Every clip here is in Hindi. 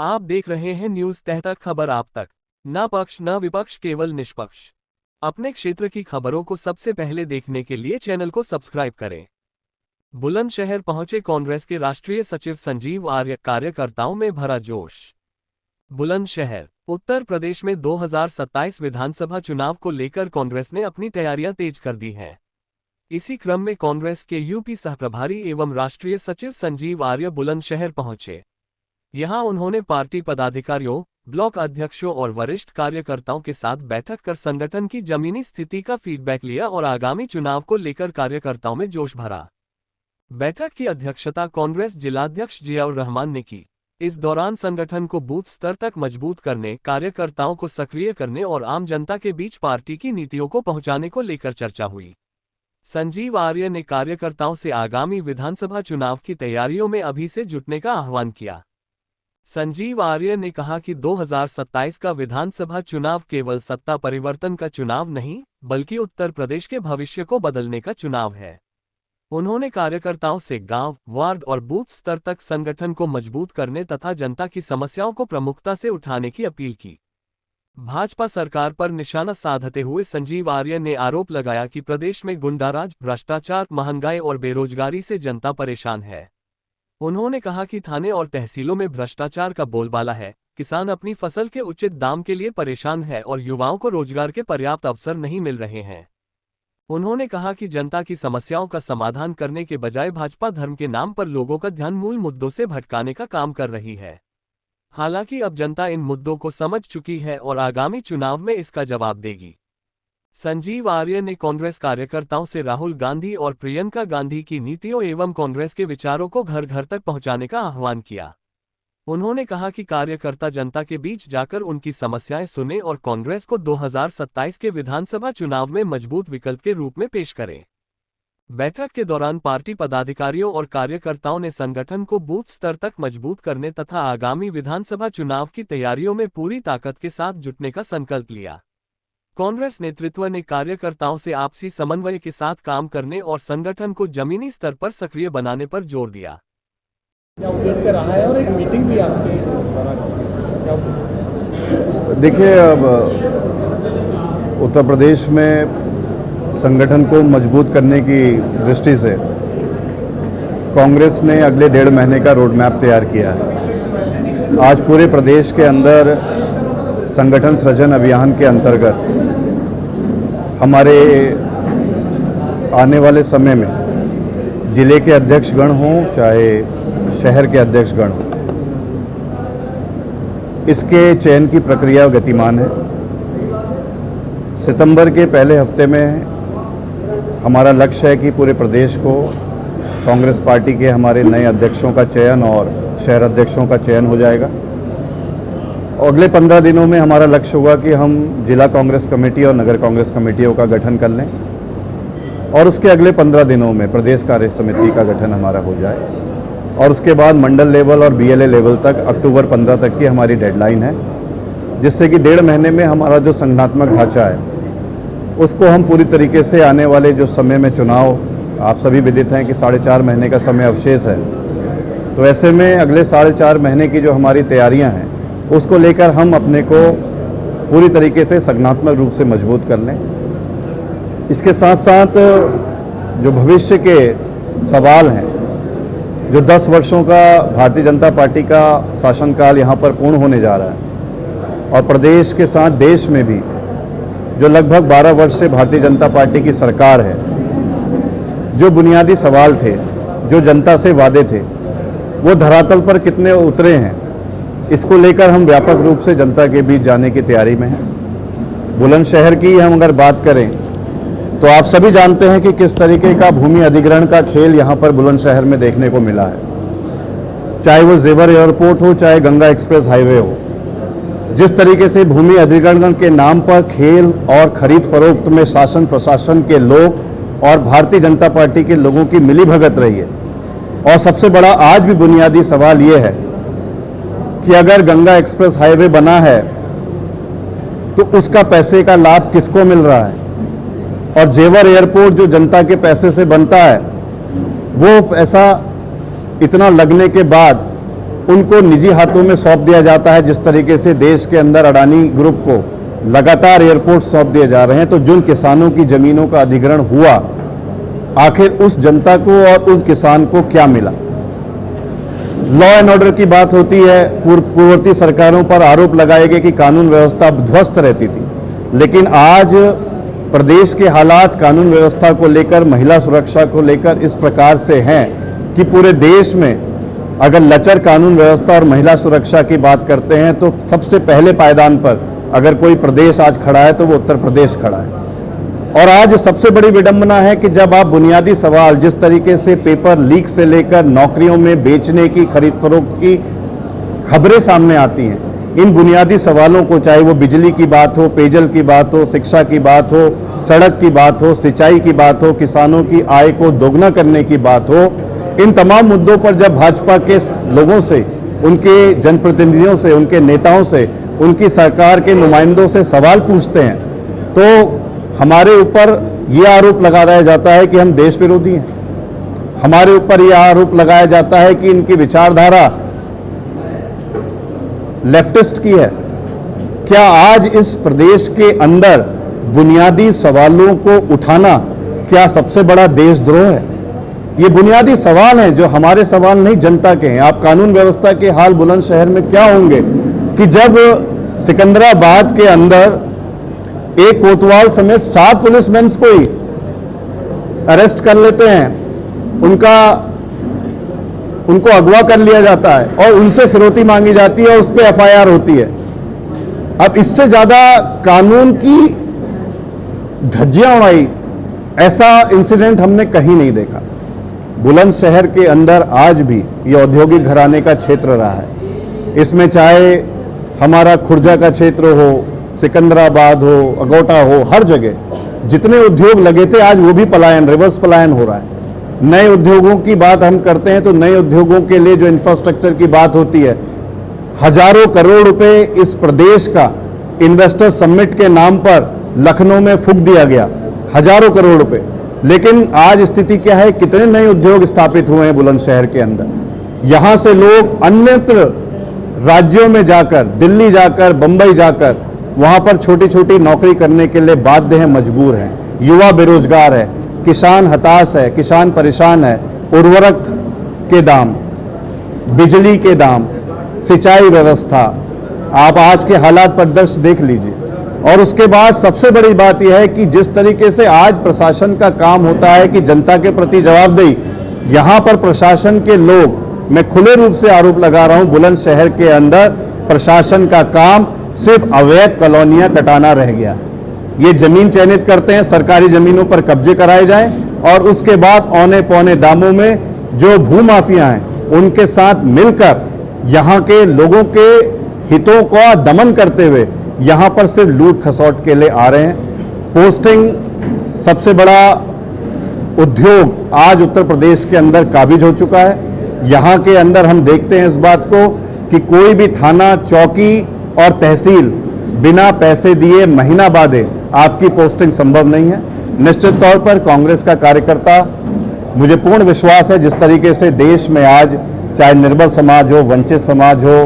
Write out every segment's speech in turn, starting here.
आप देख रहे हैं न्यूज तहतक, खबर आप तक। न पक्ष न विपक्ष, केवल निष्पक्ष। अपने क्षेत्र की खबरों को सबसे पहले देखने के लिए चैनल को सब्सक्राइब करें। बुलंदशहर पहुंचे कांग्रेस के राष्ट्रीय सचिव संजीव आर्य, कार्यकर्ताओं में भरा जोश। बुलंदशहर, उत्तर प्रदेश में 2027 विधानसभा चुनाव को लेकर कांग्रेस ने अपनी तैयारियां तेज कर दी हैं। इसी क्रम में कांग्रेस के यूपी सहप्रभारी एवं राष्ट्रीय सचिव संजीव आर्य बुलंदशहर पहुंचे। यहां उन्होंने पार्टी पदाधिकारियों, ब्लॉक अध्यक्षों और वरिष्ठ कार्यकर्ताओं के साथ बैठक कर संगठन की जमीनी स्थिति का फीडबैक लिया और आगामी चुनाव को लेकर कार्यकर्ताओं में जोश भरा। बैठक की अध्यक्षता कांग्रेस जिलाध्यक्ष जियाउर रहमान ने की। इस दौरान संगठन को बूथ स्तर तक मजबूत करने, कार्यकर्ताओं को सक्रिय करने और आम जनता के बीच पार्टी की नीतियों को पहुंचाने को लेकर चर्चा हुई। संजीव आर्य ने कार्यकर्ताओं से आगामी विधानसभा चुनाव की तैयारियों में अभी से जुटने का आह्वान किया। संजीव आर्य ने कहा कि 2027 का विधानसभा चुनाव केवल सत्ता परिवर्तन का चुनाव नहीं, बल्कि उत्तर प्रदेश के भविष्य को बदलने का चुनाव है। उन्होंने कार्यकर्ताओं से गांव, वार्ड और बूथ स्तर तक संगठन को मजबूत करने तथा जनता की समस्याओं को प्रमुखता से उठाने की अपील की। भाजपा सरकार पर निशाना साधते हुए संजीव आर्य ने आरोप लगाया कि प्रदेश में गुंडाराज, भ्रष्टाचार, महंगाई और बेरोजगारी से जनता परेशान है। उन्होंने कहा कि थाने और तहसीलों में भ्रष्टाचार का बोलबाला है, किसान अपनी फसल के उचित दाम के लिए परेशान है और युवाओं को रोजगार के पर्याप्त अवसर नहीं मिल रहे हैं। उन्होंने कहा कि जनता की समस्याओं का समाधान करने के बजाय भाजपा धर्म के नाम पर लोगों का ध्यान मूल मुद्दों से भटकाने का काम कर रही है। हालांकि अब जनता इन मुद्दों को समझ चुकी है और आगामी चुनाव में इसका जवाब देगी। संजीव आर्य ने कांग्रेस कार्यकर्ताओं से राहुल गांधी और प्रियंका गांधी की नीतियों एवं कांग्रेस के विचारों को घर घर तक पहुंचाने का आह्वान किया। उन्होंने कहा कि कार्यकर्ता जनता के बीच जाकर उनकी समस्याएं सुने और कांग्रेस को 2027 के विधानसभा चुनाव में मजबूत विकल्प के रूप में पेश करें। बैठक के दौरान पार्टी पदाधिकारियों और कार्यकर्ताओं ने संगठन को बूथ स्तर तक मजबूत करने तथा आगामी विधानसभा चुनाव की तैयारियों में पूरी ताकत के साथ जुटने का संकल्प लिया। कांग्रेस नेतृत्व ने कार्यकर्ताओं से आपसी समन्वय के साथ काम करने और संगठन को जमीनी स्तर पर सक्रिय बनाने पर जोर दिया। क्या उद्देश्य रहा है और एक मीटिंग भी आपने देखिए, अब उत्तर प्रदेश में संगठन को मजबूत करने की दृष्टि से कांग्रेस ने अगले 1.5 महीने का रोड मैप तैयार किया है। आज पूरे प्रदेश के अंदर संगठन सृजन अभियान के अंतर्गत हमारे आने वाले समय में जिले के अध्यक्षगण हों चाहे शहर के अध्यक्षगण हों, इसके चयन की प्रक्रिया गतिमान है। सितंबर के पहले हफ्ते में हमारा लक्ष्य है कि पूरे प्रदेश को कांग्रेस पार्टी के हमारे नए अध्यक्षों का चयन और शहर अध्यक्षों का चयन हो जाएगा। अगले 15 दिनों में हमारा लक्ष्य होगा कि हम जिला कांग्रेस कमेटी और नगर कांग्रेस कमेटियों का गठन कर लें और उसके अगले 15 दिनों में प्रदेश कार्य समिति का गठन हमारा हो जाए और उसके बाद मंडल लेवल और बीएलए लेवल तक अक्टूबर 15 तक की हमारी डेडलाइन है, जिससे कि 1.5 महीने में हमारा जो संगठनात्मक ढांचा है उसको हम पूरी तरीके से आने वाले जो समय में चुनाव, आप सभी विदित हैं कि 4.5 महीने का समय अवशेष है, तो ऐसे में अगले 4.5 महीने की जो हमारी तैयारियां हैं उसको लेकर हम अपने को पूरी तरीके से संगठनात्मक रूप से मजबूत कर लें। इसके साथ साथ जो भविष्य के सवाल हैं, जो 10 वर्षों का भारतीय जनता पार्टी का शासनकाल यहाँ पर पूर्ण होने जा रहा है और प्रदेश के साथ देश में भी जो लगभग 12 वर्ष से भारतीय जनता पार्टी की सरकार है, जो बुनियादी सवाल थे, जो जनता से वादे थे, वो धरातल पर कितने उतरे हैं, इसको लेकर हम व्यापक रूप से जनता के बीच जाने की तैयारी में हैं। बुलंदशहर की हम अगर बात करें तो आप सभी जानते हैं कि किस तरीके का भूमि अधिग्रहण का खेल यहाँ पर बुलंदशहर में देखने को मिला है। चाहे वो जेवर एयरपोर्ट हो, चाहे गंगा एक्सप्रेस हाईवे हो, जिस तरीके से भूमि अधिग्रहण के नाम पर खेल और खरीद फरोख्त में शासन प्रशासन के लोग और भारतीय जनता पार्टी के लोगों की मिलीभगत रही है। और सबसे बड़ा आज भी बुनियादी सवाल ये है कि अगर गंगा एक्सप्रेस हाईवे बना है तो उसका पैसे का लाभ किसको मिल रहा है, और जेवर एयरपोर्ट जो जनता के पैसे से बनता है वो पैसा इतना लगने के बाद उनको निजी हाथों में सौंप दिया जाता है, जिस तरीके से देश के अंदर अडानी ग्रुप को लगातार एयरपोर्ट सौंप दिए जा रहे हैं, तो जिन किसानों की जमीनों का अधिग्रहण हुआ, आखिर उस जनता को और उस किसान को क्या मिला? लॉ एंड ऑर्डर की बात होती है, पूर्ववर्ती सरकारों पर आरोप लगाए गए कि कानून व्यवस्था ध्वस्त रहती थी, लेकिन आज प्रदेश के हालात कानून व्यवस्था को लेकर, महिला सुरक्षा को लेकर इस प्रकार से हैं कि पूरे देश में अगर लचर कानून व्यवस्था और महिला सुरक्षा की बात करते हैं तो सबसे पहले पायदान पर अगर कोई प्रदेश आज खड़ा है तो वो उत्तर प्रदेश खड़ा है। और आज सबसे बड़ी विडंबना है कि जब आप बुनियादी सवाल, जिस तरीके से पेपर लीक से लेकर नौकरियों में बेचने की, खरीद फरोख्त की खबरें सामने आती हैं, इन बुनियादी सवालों को, चाहे वो बिजली की बात हो, पेयजल की बात हो, शिक्षा की बात हो, सड़क की बात हो, सिंचाई की बात हो, किसानों की आय को दोगुना करने की बात हो, इन तमाम मुद्दों पर जब भाजपा के लोगों से, उनके जनप्रतिनिधियों से, उनके नेताओं से, उनकी सरकार के नुमाइंदों से सवाल पूछते हैं तो हमारे ऊपर यह आरोप लगाया जाता है कि हम देश विरोधी हैं। हमारे ऊपर यह आरोप लगाया जाता है कि इनकी विचारधारा लेफ्टिस्ट की है। क्या आज इस प्रदेश के अंदर बुनियादी सवालों को उठाना क्या सबसे बड़ा देशद्रोह है? ये बुनियादी सवाल हैं, जो हमारे सवाल नहीं, जनता के हैं। आप कानून व्यवस्था के हाल बुलंदशहर में क्या होंगे कि जब सिकंदराबाद के अंदर एक कोतवाल समेत 7 पुलिसमैन को ही अरेस्ट कर लेते हैं, उनको अगवा कर लिया जाता है और उनसे फिरौती मांगी जाती है और उस पर एफआईआर होती है। अब इससे ज्यादा कानून की धज्जियां उड़ाई, ऐसा इंसिडेंट हमने कहीं नहीं देखा। बुलंदशहर के अंदर आज भी ये औद्योगिक घराने का क्षेत्र रहा है। इसमें चाहे हमारा खुर्जा का क्षेत्र हो, सिकंदराबाद हो, अगोटा हो, हर जगह जितने उद्योग लगे थे आज वो भी पलायन, रिवर्स पलायन हो रहा है। नए उद्योगों की बात हम करते हैं तो नए उद्योगों के लिए जो इंफ्रास्ट्रक्चर की बात होती है, हजारों करोड़ रुपए इस प्रदेश का इन्वेस्टर समिट के नाम पर लखनऊ में फूंक दिया गया, हजारों करोड़ रुपए। लेकिन आज स्थिति क्या है? कितने नए उद्योग स्थापित हुए हैं बुलंदशहर के अंदर। यहां से लोग अन्यत्र राज्यों में जाकर, दिल्ली जाकर, बंबई जाकर, वहां पर छोटी छोटी नौकरी करने के लिए बाध्य हैं, मजबूर हैं। युवा बेरोजगार है, किसान हताश है, किसान परेशान है। उर्वरक के दाम, बिजली के दाम, सिंचाई व्यवस्था, आप आज के हालात पर दर्श देख लीजिए। और उसके बाद सबसे बड़ी बात यह है कि जिस तरीके से आज प्रशासन का काम होता है कि जनता के प्रति जवाबदेही, यहां पर प्रशासन के लोग, मैं खुले रूप से आरोप लगा रहा हूं, बुलंदशहर के अंदर प्रशासन का काम सिर्फ अवैध कॉलोनियां कटाना रह गया। ये जमीन चयनित करते हैं, सरकारी जमीनों पर कब्जे कराए जाएं और उसके बाद औने पौने दामों में जो भूमाफिया हैं उनके साथ मिलकर यहां के लोगों के हितों का दमन करते हुए यहां पर सिर्फ लूट खसौट के लिए आ रहे हैं। पोस्टिंग सबसे बड़ा उद्योग आज उत्तर प्रदेश के अंदर काबिज हो चुका है। यहां के अंदर हम देखते हैं इस बात को कि कोई भी थाना, चौकी और तहसील बिना पैसे दिए, महीना बादे आपकी पोस्टिंग संभव नहीं है। निश्चित तौर पर कांग्रेस का कार्यकर्ता, मुझे पूर्ण विश्वास है जिस तरीके से देश में आज चाहे निर्बल समाज हो, वंचित समाज हो,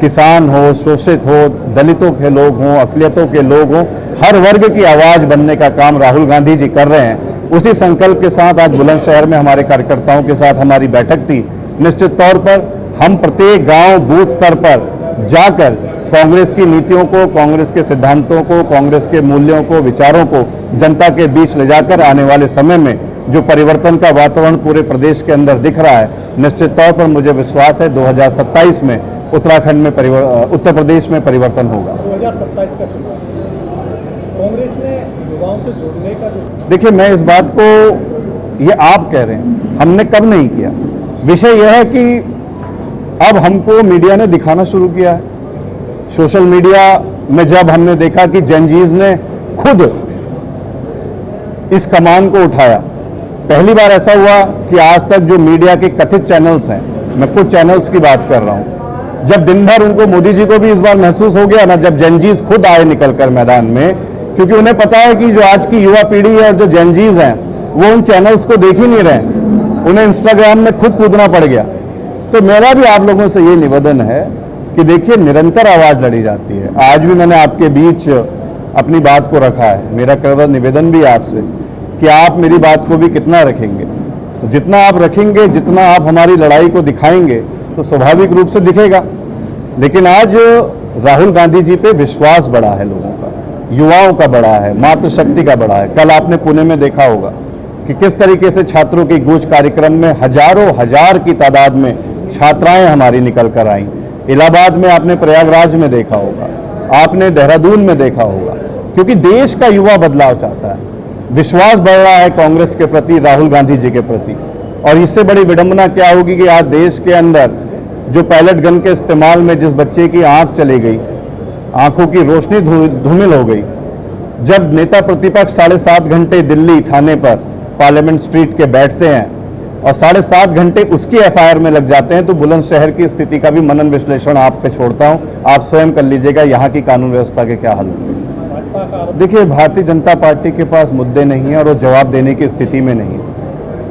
किसान हो, शोषित हो, दलितों के लोग हों, अकलियतों के लोग हों, हर वर्ग की आवाज बनने का काम राहुल गांधी जी कर रहे हैं। उसी संकल्प के साथ आज बुलंदशहर में हमारे कार्यकर्ताओं के साथ हमारी बैठक थी। निश्चित तौर पर हम प्रत्येक गांव, बूथ स्तर पर जाकर कांग्रेस की नीतियों को, कांग्रेस के सिद्धांतों को, कांग्रेस के मूल्यों को, विचारों को जनता के बीच ले जाकर आने वाले समय में जो परिवर्तन का वातावरण पूरे प्रदेश के अंदर दिख रहा है, निश्चित तौर पर मुझे विश्वास है 2027 में उत्तराखंड में उत्तर प्रदेश में परिवर्तन होगा। 2027 का चुनाव कांग्रेस ने युवाओं से जोड़ने का, देखिए मैं इस बात को, ये आप कह रहे हैं, हमने कब नहीं किया। विषय यह है कि अब हमको मीडिया ने दिखाना शुरू किया है। सोशल मीडिया में जब हमने देखा कि जेनजीज ने खुद इस कमान को उठाया, पहली बार ऐसा हुआ कि आज तक जो मीडिया के कथित चैनल्स हैं, मैं कुछ चैनल्स की बात कर रहा हूं, जब दिन भर उनको, मोदी जी को भी इस बार महसूस हो गया ना, जब जेनजीज खुद आए निकलकर मैदान में, क्योंकि उन्हें पता है कि जो आज की युवा पीढ़ी है और जो जेनजीज हैं वो उन चैनल्स को देख ही नहीं रहे, उन्हें इंस्टाग्राम में खुद कूदना पड़ गया। तो मेरा भी आप लोगों से ये निवेदन है कि देखिए, निरंतर आवाज लड़ी जाती है। आज भी मैंने आपके बीच अपनी बात को रखा है। मेरा करवा निवेदन भी आपसे कि आप मेरी बात को भी कितना रखेंगे। तो जितना आप रखेंगे, जितना आप हमारी लड़ाई को दिखाएंगे, तो स्वाभाविक रूप से दिखेगा। लेकिन आज राहुल गांधी जी पे विश्वास बढ़ा है लोगों का, युवाओं का बढ़ा है, मातृशक्ति का बढ़ा है। कल आपने पुणे में देखा होगा कि किस तरीके से छात्रों की गूंज कार्यक्रम में हजारों हजार की तादाद में छात्राएं हमारी निकल कर आईं। इलाहाबाद में आपने प्रयागराज में देखा होगा, आपने देहरादून में देखा होगा, क्योंकि देश का युवा बदलाव चाहता है। विश्वास बढ़ रहा है कांग्रेस के प्रति, राहुल गांधी जी के प्रति। और इससे बड़ी विडंबना क्या होगी कि आज देश के अंदर जो पैलेट गन के इस्तेमाल में जिस बच्चे की आंख चली गई, आंखों की रोशनी धूमिल हो गई, जब नेता प्रतिपक्ष 7.5 घंटे दिल्ली थाने पर पार्लियामेंट स्ट्रीट के बैठते हैं और 7.5 घंटे उसकी एफआईआर में लग जाते हैं, तो बुलंदशहर की स्थिति का भी मनन विश्लेषण आप पे छोड़ता हूं। आप स्वयं कर लीजिएगा यहाँ की कानून व्यवस्था के क्या हल होंगे। देखिए, भारतीय जनता पार्टी के पास मुद्दे नहीं है और वो जवाब देने की स्थिति में नहीं है।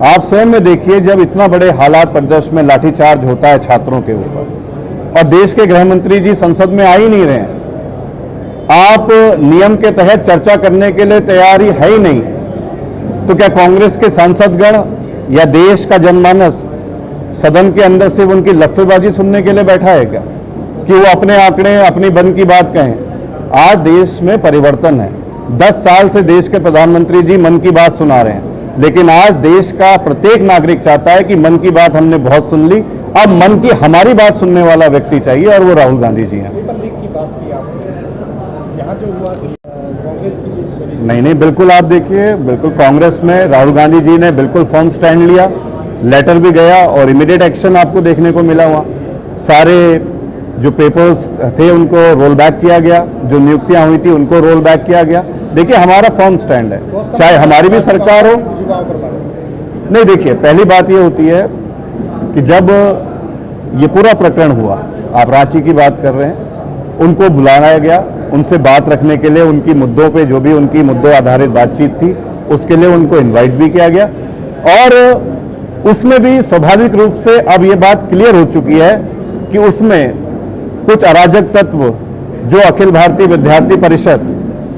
आप स्वयं में देखिए, जब इतना बड़े हालात प्रदेश में लाठीचार्ज होता है छात्रों के ऊपर और देश के गृह मंत्री जी संसद में आ ही नहीं रहे हैं, आप नियम के तहत चर्चा करने के लिए तैयार ही है ही नहीं, तो क्या कांग्रेस के सांसदगण या देश का जनमानस सदन के अंदर सिर्फ उनकी लफ्फेबाजी सुनने के लिए बैठा है क्या, कि वो अपने आंकड़े, अपनी बन की बात कहें। आज देश में परिवर्तन है। 10 साल से देश के प्रधानमंत्री जी मन की बात सुना रहे हैं, लेकिन आज देश का प्रत्येक नागरिक चाहता है कि मन की बात हमने बहुत सुन ली, अब मन की हमारी बात सुनने वाला व्यक्ति चाहिए, और वो राहुल गांधी जी हैं। पेपर लीक की बात की आपने, यहाँ जो हुआ कांग्रेस की नहीं, बिल्कुल आप देखिए, बिल्कुल कांग्रेस में राहुल गांधी जी ने बिल्कुल फर्म स्टैंड लिया, लेटर भी गया और इमीडिएट एक्शन आपको देखने को मिला। वहाँ सारे जो पेपर्स थे उनको रोल बैक किया गया, जो नियुक्तियां हुई थी उनको रोल बैक किया गया। देखिए, हमारा फर्म स्टैंड है, चाहे हमारी भी सरकार हो। नहीं, देखिए, पहली बात ये होती है कि जब ये पूरा प्रकरण हुआ, आप रांची की बात कर रहे हैं, उनको बुलाया गया, उनसे बात रखने के लिए, उनकी मुद्दों पे जो भी उनकी मुद्दों आधारित बातचीत थी उसके लिए उनको इनवाइट भी किया गया। और उसमें भी स्वाभाविक रूप से अब ये बात क्लियर हो चुकी है कि उसमें कुछ अराजक तत्व जो अखिल भारतीय विद्यार्थी परिषद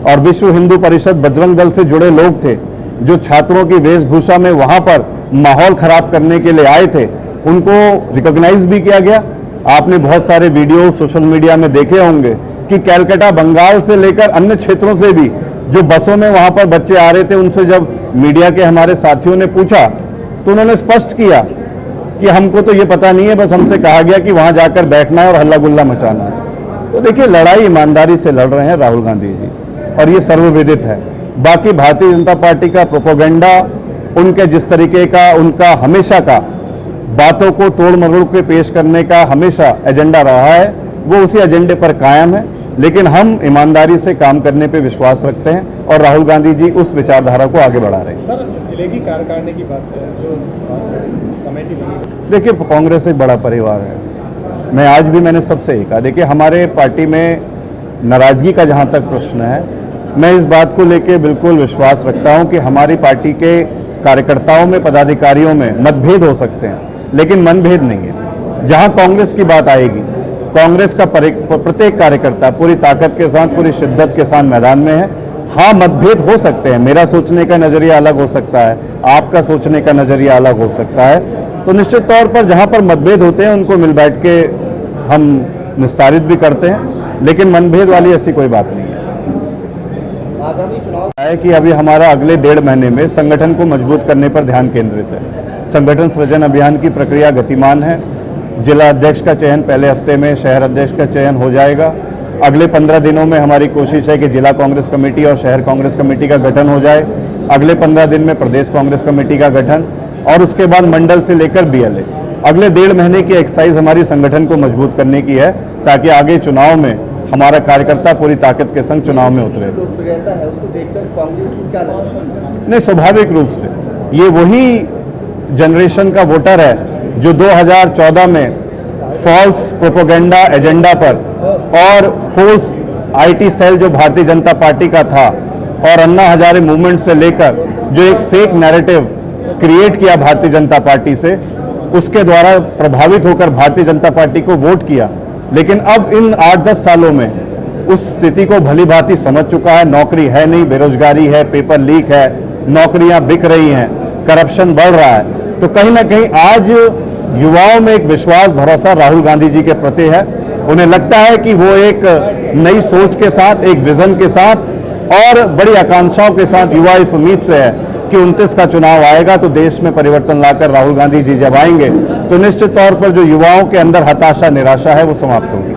और विश्व हिंदू परिषद बजरंग दल से जुड़े लोग थे, जो छात्रों की वेशभूषा में वहां पर माहौल खराब करने के लिए आए थे, उनको रिकॉग्नाइज भी किया गया। आपने बहुत सारे वीडियो सोशल मीडिया में देखे होंगे कि कलकत्ता, बंगाल से लेकर अन्य क्षेत्रों से भी जो बसों में वहां पर बच्चे आ रहे थे, उनसे जब मीडिया के हमारे साथियों ने पूछा तो उन्होंने स्पष्ट किया कि हमको तो ये पता नहीं है, बस हमसे कहा गया कि वहां जाकर बैठना है और हल्ला गुल्ला मचाना है। तो देखिए, लड़ाई ईमानदारी से लड़ रहे हैं राहुल गांधी जी, और ये सर्वविदित है। बाकी भारतीय जनता पार्टी का प्रोपोगंडा, उनके जिस तरीके का उनका हमेशा का बातों को तोड़ मरोड़ के पेश करने का हमेशा एजेंडा रहा है, वो उसी एजेंडे पर कायम है। लेकिन हम ईमानदारी से काम करने पे विश्वास रखते हैं और राहुल गांधी जी उस विचारधारा को आगे बढ़ा रहे हैं। सर, जिले की कार्यकारिणी की बात करें, जो कमेटी बनी, देखिए, कांग्रेस एक बड़ा परिवार है। मैं आज भी मैंने सबसे ही कहा, देखिए, हमारे पार्टी में नाराजगी का जहां तक प्रश्न है, मैं इस बात को लेकर बिल्कुल विश्वास रखता हूं कि हमारी पार्टी के कार्यकर्ताओं में, पदाधिकारियों में मतभेद हो सकते हैं, लेकिन मनभेद नहीं है। जहां कांग्रेस की बात आएगी, कांग्रेस का प्रत्येक कार्यकर्ता पूरी ताकत के साथ, पूरी शिद्दत के साथ मैदान में है। हाँ, मतभेद हो सकते हैं, मेरा सोचने का नजरिया अलग हो सकता है, आपका सोचने का नजरिया अलग हो सकता है, तो निश्चित तौर पर जहां पर मतभेद होते हैं उनको मिल बैठ के हम निस्तारित भी करते हैं, लेकिन मनभेद वाली ऐसी कोई बात नहीं है। आगामी चुनाव है कि अभी हमारा अगले 1.5 महीने में संगठन को मजबूत करने पर ध्यान केंद्रित है। संगठन सृजन अभियान की प्रक्रिया गतिमान है। जिला अध्यक्ष का चयन पहले हफ्ते में, शहर अध्यक्ष का चयन हो जाएगा। अगले 15 दिनों में हमारी कोशिश है कि जिला कांग्रेस कमेटी और शहर कांग्रेस कमेटी का गठन हो जाए। अगले 15 दिन में प्रदेश कांग्रेस कमेटी का गठन, और उसके बाद मंडल से लेकर BLA। अगले 1.5 महीने की एक्सरसाइज हमारी संगठन को मजबूत करने की है, ताकि आगे चुनाव में हमारा कार्यकर्ता पूरी ताकत के संग चुनाव में उतरे। लोकप्रियता है, उसको देखकर कांग्रेस को क्या लगा? नहीं, स्वाभाविक रूप से ये वही जनरेशन का वोटर है जो 2014 में फॉल्स प्रोपोगंडा एजेंडा पर और फोर्स IT सेल जो भारतीय जनता पार्टी का था, और अन्ना हजारे मूवमेंट से लेकर जो एक फेक नैरेटिव क्रिएट किया भारतीय जनता पार्टी से, उसके द्वारा प्रभावित होकर भारतीय जनता पार्टी को वोट किया, लेकिन अब इन 8-10 सालों में उस स्थिति को भली भांति समझ चुका है। नौकरी है नहीं, बेरोजगारी है, पेपर लीक है, नौकरियां बिक रही हैं, करप्शन बढ़ रहा है। तो कहीं ना कहीं आज युवाओं में एक विश्वास, भरोसा राहुल गांधी जी के प्रति है। उन्हें लगता है कि वो एक नई सोच के साथ, एक विजन के साथ और बड़ी आकांक्षाओं के साथ युवा इस उम्मीद से है कि 29 का चुनाव आएगा तो देश में परिवर्तन लाकर राहुल गांधी जी जब आएंगे तो निश्चित तौर पर जो युवाओं के अंदर हताशा, निराशा है वो समाप्त होगी।